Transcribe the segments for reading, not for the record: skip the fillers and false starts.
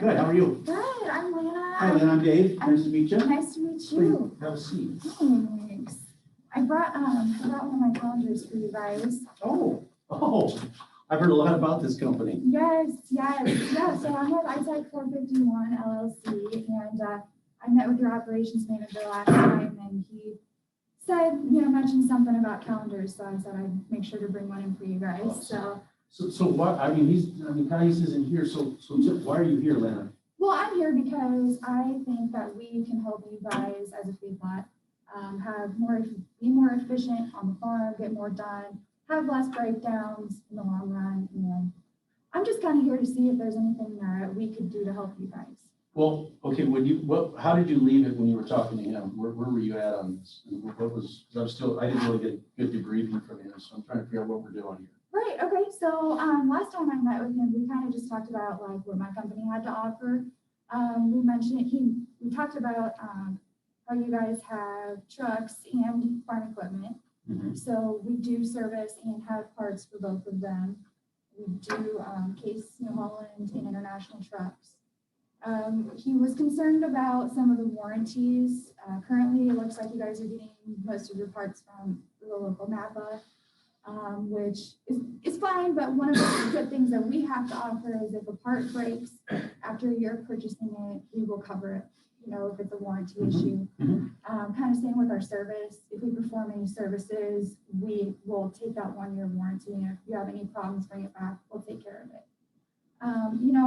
Good, how are you? Good, I'm Lana. Hi, Lana, I'm Dave. Nice to meet you. Nice to meet you. Have a seat. Thanks. I brought one of my calendars for you guys. Oh, I've heard a lot about this company. Yes. Yeah, so I'm with ITEC 451 LLC, and I met with your operations manager last time, and he said, mentioned something about calendars, so I said I'd make sure to bring one in for you guys, So what, Caius isn't here, so why are you here, Lana? Well, I'm here because I think that we can help you guys as a feedlot be more efficient on the farm, get more done, have less breakdowns in the long run. And I'm just kind of here to see if there's anything that we could do to help you guys. Well, okay, how did you leave it when you were talking to him? Where were you at on this? I didn't really get a good debriefing from him, so I'm trying to figure out what we're doing here. Right, okay, so last time I met with him, we kind of just talked about like what my company had to offer. We talked about how you guys have trucks and farm equipment. Mm-hmm. So we do service and have parts for both of them. We do Case, New Holland, and international trucks. He was concerned about some of the warranties. Currently, it looks like you guys are getting most of your parts from the local Napa, which is fine, but one of the good things that we have to offer is if a part breaks after you're purchasing it, we will cover it, if it's a warranty issue. Kind of same with our service. If we perform any services, we will take that 1-year warranty, and if you have any problems, bring it back, we'll take care of it.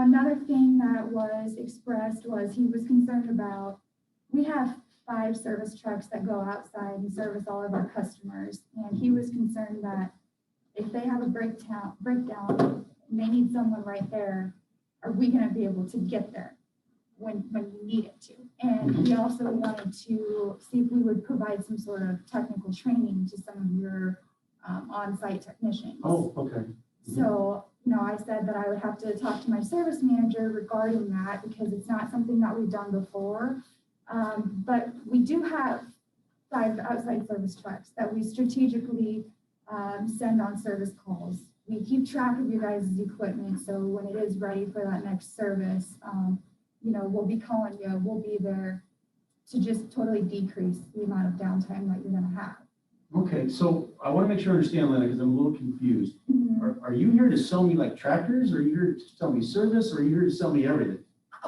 Another thing that was expressed was he was concerned about, we have 5 service trucks that go outside and service all of our customers. And he was concerned that if they have a breakdown, and they need someone right there, are we going to be able to get there when you need it to? And we also wanted to see if we would provide some sort of technical training to some of your on-site technicians. Oh, okay. So, I said that I would have to talk to my service manager regarding that because it's not something that we've done before. But we do have 5 outside service trucks that we strategically send on service calls. We keep track of your guys' equipment, so when it is ready for that next service, we'll be calling you. We'll be there to just totally decrease the amount of downtime that you're going to have. Okay, so I want to make sure I understand, Lana, because I'm a little confused. Are you here to sell me like tractors, or are you here to sell me service, or are you here to sell me everything?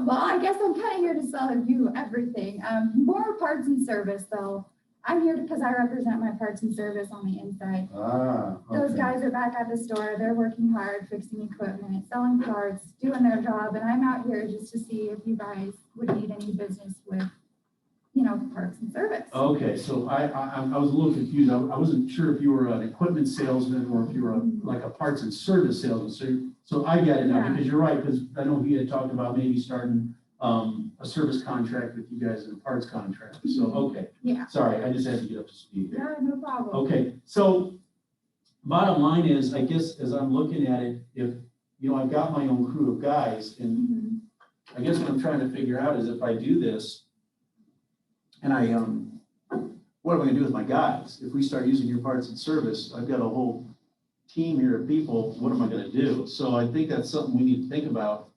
Well, I guess I'm kind of here to sell you everything. More parts and service, though. I'm here because I represent my parts and service on the inside. Okay. Those guys are back at the store. They're working hard, fixing equipment, selling parts, doing their job, and I'm out here just to see if you guys would need any business with, parts and service. Okay, so I was a little confused. I wasn't sure if you were an equipment salesman or if you were like a parts and service salesman. So I get it now, because you're right, because I know he had talked about maybe starting a service contract with you guys and a parts contract. So, okay. Yeah. Sorry, I just had to get up to speed there. Yeah, no problem. Okay, so bottom line is, I guess as I'm looking at it, if, I've got my own crew of guys, and I guess what I'm trying to figure out is if I do this, and what am I gonna do with my guys? If we start using your parts and service, I've got a whole team here of people, what am I gonna do? So I think that's something we need to think about,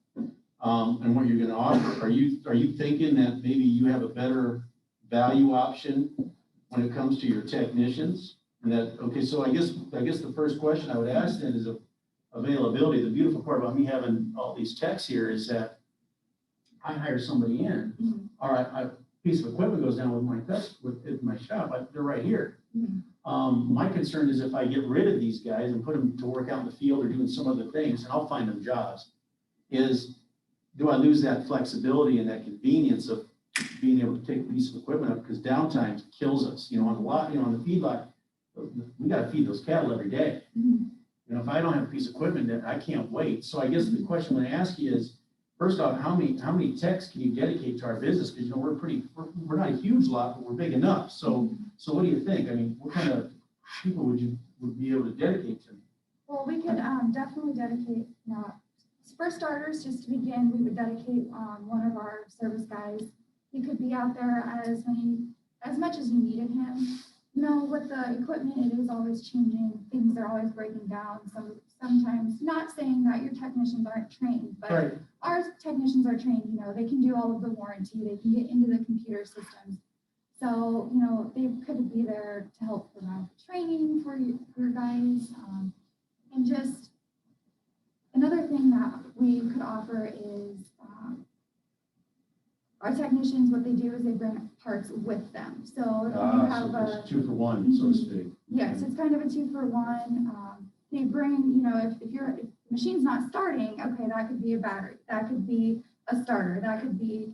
and what you're gonna offer. Are you thinking that maybe you have a better value option when it comes to your technicians? And that, okay, so I guess the first question I would ask then is availability. The beautiful part about me having all these techs here is that I hire somebody in, all right, piece of equipment goes down with my shop, they're right here. My concern is if I get rid of these guys and put them to work out in the field or doing some other things, and I'll find them jobs, do I lose that flexibility and that convenience of being able to take a piece of equipment up, because downtime kills us. On the lot, on the feedlot, we got to feed those cattle every day. If I don't have a piece of equipment, then I can't wait. So I guess the question I'm going to ask you is, first off, how many techs can you dedicate to our business? Because we're not a huge lot, but we're big enough. So what do you think? I mean, what kind of people would be able to dedicate to me? Well, we could definitely dedicate. For starters, just to begin, we would dedicate one of our service guys. He could be out there as much as you needed him. No, with the equipment, it is always changing. Things are always breaking down. So sometimes, not saying that your technicians aren't trained, but Right. our technicians are trained, they can do all of the warranty, they can get into the computer systems. So, they could be there to help provide training for your guys. And just another thing that we could offer is our technicians, what they do is they bring parts with them. So if you have so it's 2 for 1, so to speak. Yes, it's kind of a 2-for-1. They bring, if the machine's not starting, okay, that could be a battery, that could be a starter, that could be,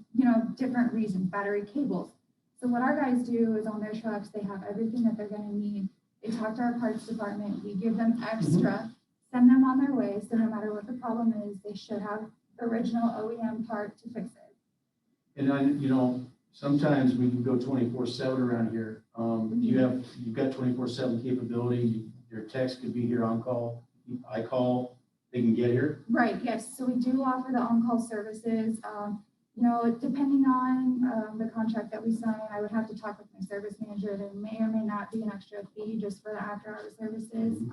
different reasons, battery cables. So what our guys do is on their trucks, they have everything that they're gonna need. They talk to our parts department, we give them extra, send them on their way, so no matter what the problem is, they should have the original OEM part to fix it. And sometimes we can go 24/7 around here. You've got 24/7 capability. Your techs could be here on call. I call, they can get here. Right, yes, so we do offer the on-call services. Depending on the contract that we sign, I would have to talk with my service manager. There may or may not be an extra fee just for the after-hour services,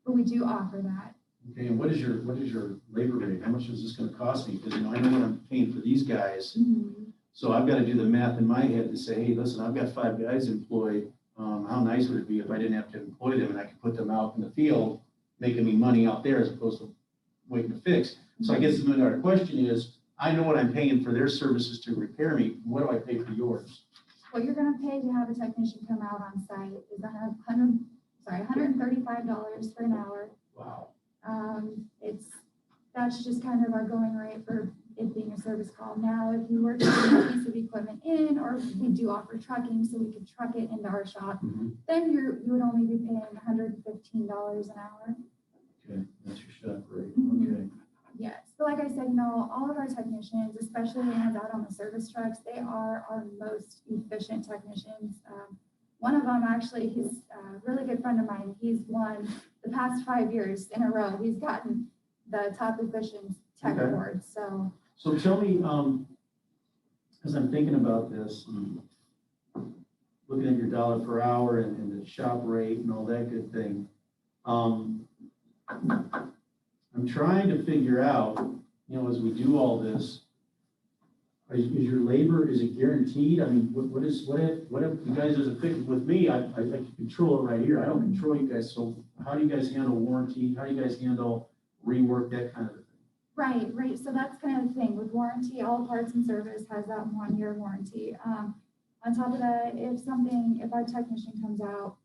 but we do offer that. Okay, and what is your labor rate? How much is this gonna cost me? Because I know what I'm paying for these guys. So I've got to do the math in my head to say, hey, listen, I've got 5 guys employed. How nice would it be if I didn't have to employ them and I could put them out in the field, making me money out there as opposed to waiting to fix. So I guess the other question is, I know what I'm paying for their services to repair me. What do I pay for yours? What you're gonna pay to have a technician come out on site is $135 for an hour. Wow. That's just kind of our going rate for it being a service call. Now, if you were to bring a piece of equipment in, or we do offer trucking, so we could truck it into our shop, then you would only be paying $115 an hour. Okay, that's your shop rate. Okay. Yes, but like I said, all of our technicians, especially the ones out on the service trucks, they are our most efficient technicians. One of them, actually, he's a really good friend of mine. He's won the past 5 years in a row. He's gotten the top efficient tech award. So tell me, as I'm thinking about this, looking at your dollar per hour and the shop rate and all that good thing, I'm trying to figure out, as we do all this, is your labor, is it guaranteed? I mean, what if you guys, as a fix with me, I can control it right here. I don't control you guys. So how do you guys handle warranty? How do you guys handle rework, that kind of thing? Right. So that's kind of the thing with warranty. All parts and service has that 1-year warranty. On top of that, if our technician comes out,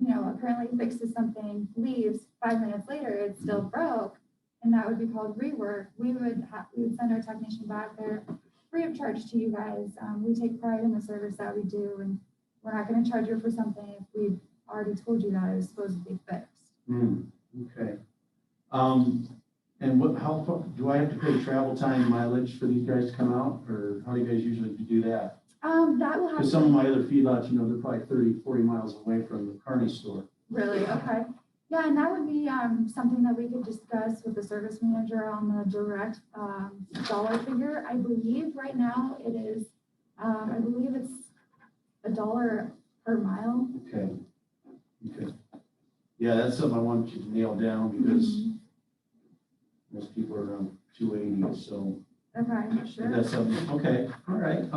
apparently fixes something, leaves, 5 minutes later, it's still broke, and that would be called rework. We would send our technician back there free of charge to you guys. We take pride in the service that we do, and we're not going to charge you for something if we've already told you that it was supposed to be fixed. Okay. And how far, do I have to pay travel time mileage for these guys to come out, or how do you guys usually do that? That will have Because some of my other feedlots, they're probably 30, 40 miles away from the Kearney store. Really? Okay. Yeah, and that would be something that we could discuss with the service manager on the direct dollar figure. I believe right now it is, I believe it's $1 per mile. Okay. Yeah, that's something I want you to nail down because most people are around 280, so. Okay, sure. That's something, okay, all right.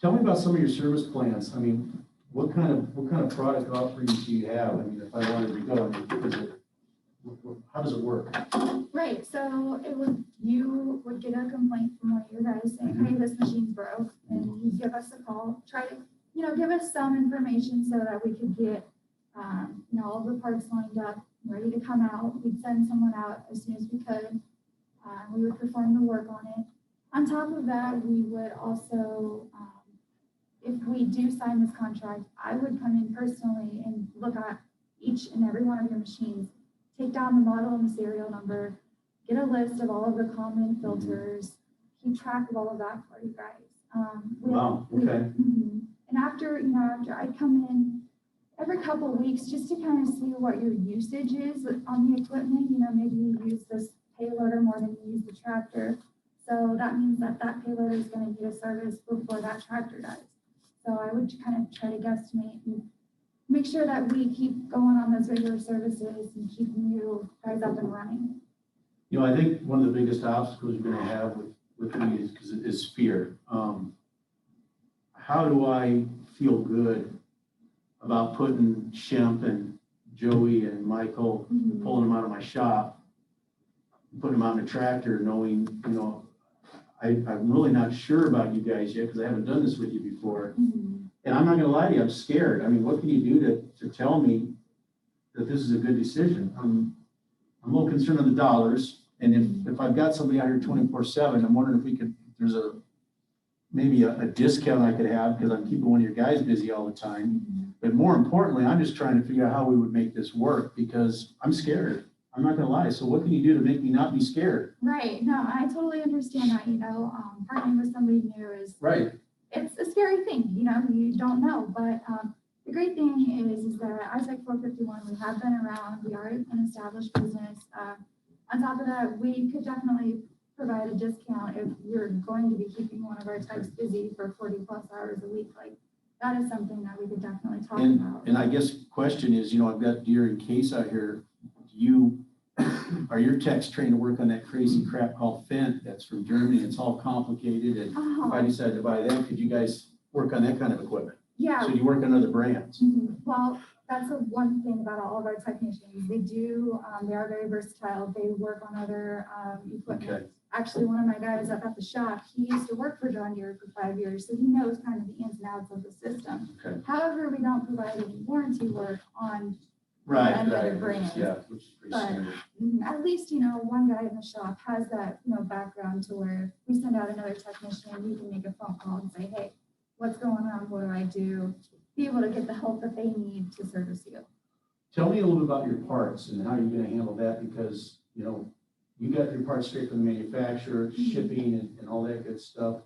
Tell me about some of your service plans. I mean, what kind of product offerings do you have? I mean, if I wanted to go, how does it work? Right, so you would get a complaint from one of your guys saying, hey, this machine's broke, and you give us a call, try to, give us some information so that we could get, all of the parts lined up, ready to come out. We'd send someone out as soon as we could. We would perform the work on it. On top of that, we would also, if we do sign this contract, I would come in personally and look at each and every one of your machines, take down the model and the serial number, get a list of all of the common filters, keep track of all of that for you guys. Wow, okay. And after I come in every couple of weeks just to kind of see what your usage is on the equipment, maybe you use this payloader more than you use the tractor. So that means that payloader is going to need a service before that tractor does. So I would kind of try to guesstimate and make sure that we keep going on those regular services and keeping you guys up and running. You know, I think one of the biggest obstacles you're gonna have with me is fear. How do I feel good about putting Shemp and Joey and Michael, pulling them out of my shop, putting them out in a tractor, knowing, you know, I'm really not sure about you guys yet because I haven't done this with you before. And I'm not gonna lie to you, I'm scared. I mean, what can you do to tell me that this is a good decision? I'm a little concerned of the dollars. And if I've got somebody out here 24/7, I'm wondering if there's maybe a discount I could have because I'm keeping one of your guys busy all the time. But more importantly, I'm just trying to figure out how we would make this work because I'm scared. I'm not gonna lie. So what can you do to make me not be scared? Right. No, I totally understand that, partnering with somebody new is, right. It's a scary thing, you don't know. But the great thing is that ITEC 451, we have been around, we are an established business. On top of that, we could definitely provide a discount if you're going to be keeping one of our techs busy for 40 plus hours a week. Like, that is something that we could definitely talk about. And I guess question is, I've got deer and case out here. Are your techs trained to work on that crazy crap called Fent that's from Germany? It's all complicated. And if I decided to buy that, could you guys work on that kind of equipment? Yeah. So you work on other brands? Well, that's the one thing about all of our technicians. They are very versatile. They work on other equipment. Okay. Actually, one of my guys up at the shop, he used to work for John Deere for 5 years, so he knows kind of the ins and outs of the system. Okay. However, we don't provide any warranty work on Right. other brands. Yeah, which is pretty standard. At least, one guy in the shop has that, background to where if we send out another technician, we can make a phone call and say, hey, what's going on? What do I do? Be able to get the help that they need to service you. Tell me a little bit about your parts and how you're going to handle that because, you got your parts straight from the manufacturer, shipping and all that good stuff.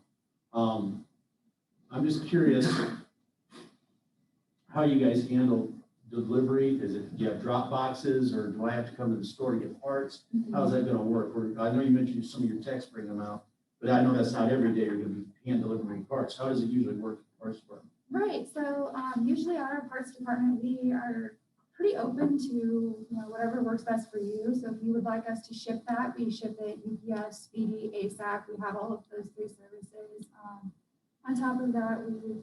I'm just curious how you guys handle delivery. Do you have drop boxes or do I have to come to the store to get parts? How's that going to work? I know you mentioned some of your techs bring them out, but I know that's not every day you're going to be hand delivering parts. How does it usually work in the parts department? Right. So usually our parts department, we are pretty open to whatever works best for you. So if you would like us to ship that, we ship it UPS, Speedy, ASAP. We have all of those 3 services. On top of that, we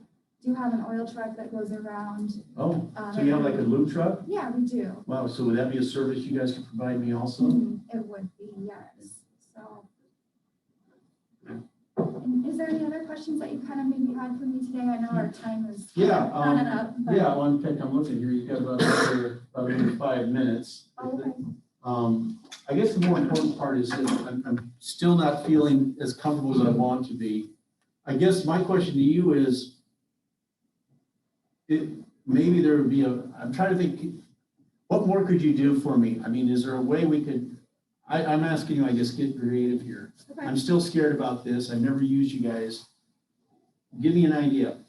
do have an oil truck that goes around. Oh, so you have like a lube truck? Yeah, we do. Wow, so would that be a service you guys could provide me also? It would be, yes. So, and is there any other questions that you kind of maybe had for me today? I know our time is running up. But... Yeah, well, in fact, I'm looking here, you've got about another 5 minutes. Okay. I guess the more important part is that I'm still not feeling as comfortable as I want to be. I guess my question to you is, maybe there would be I'm trying to think, what more could you do for me? I mean, is there a way we could, I'm asking you, I guess, get creative here. Okay. I'm still scared about this. I've never used you guys. Give me an idea.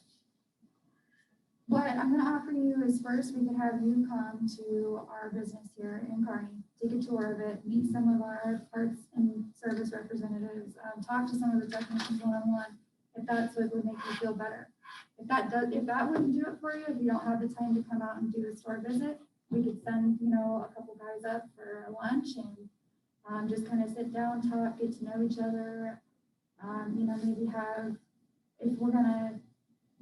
What I'm going to offer you is first, we could have you come to our business here in Kearney, take a tour of it, meet some of our parts and service representatives, talk to some of the technicians one-on-one, if that's what would make you feel better. If that wouldn't do it for you, if you don't have the time to come out and do a store visit, we could send, a couple guys up for a lunch and just kind of sit down, talk, get to know each other. Maybe if we're gonna,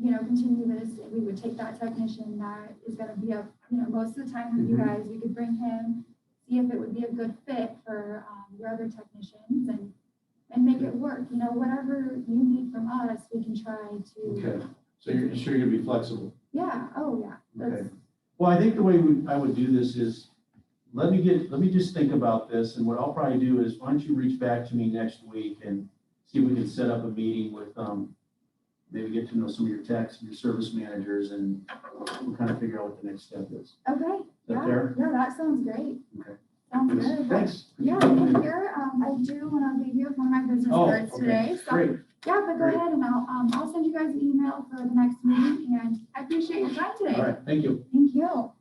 continue this, we would take that technician that is gonna be up, most of the time with you guys. We could bring him, see if it would be a good fit for your other technicians and make it work. Whatever you need from us, we can try to. Okay. So you're sure you're gonna be flexible? Yeah. Oh, yeah. Okay. Well, I think the way I would do this is, let me just think about this, and what I'll probably do is, why don't you reach back to me next week and see if we can set up a meeting with, maybe get to know some of your techs and your service managers, and we'll kind of figure out what the next step is. Okay. Is that fair? Yeah, that sounds great. Okay. Sounds good. Thanks. Yeah, and here, I do want to leave you with one of my business cards today. So, great. Yeah, but go ahead and I'll send you guys an email for the next meeting, and I appreciate your time today. All right, thank you. Thank you.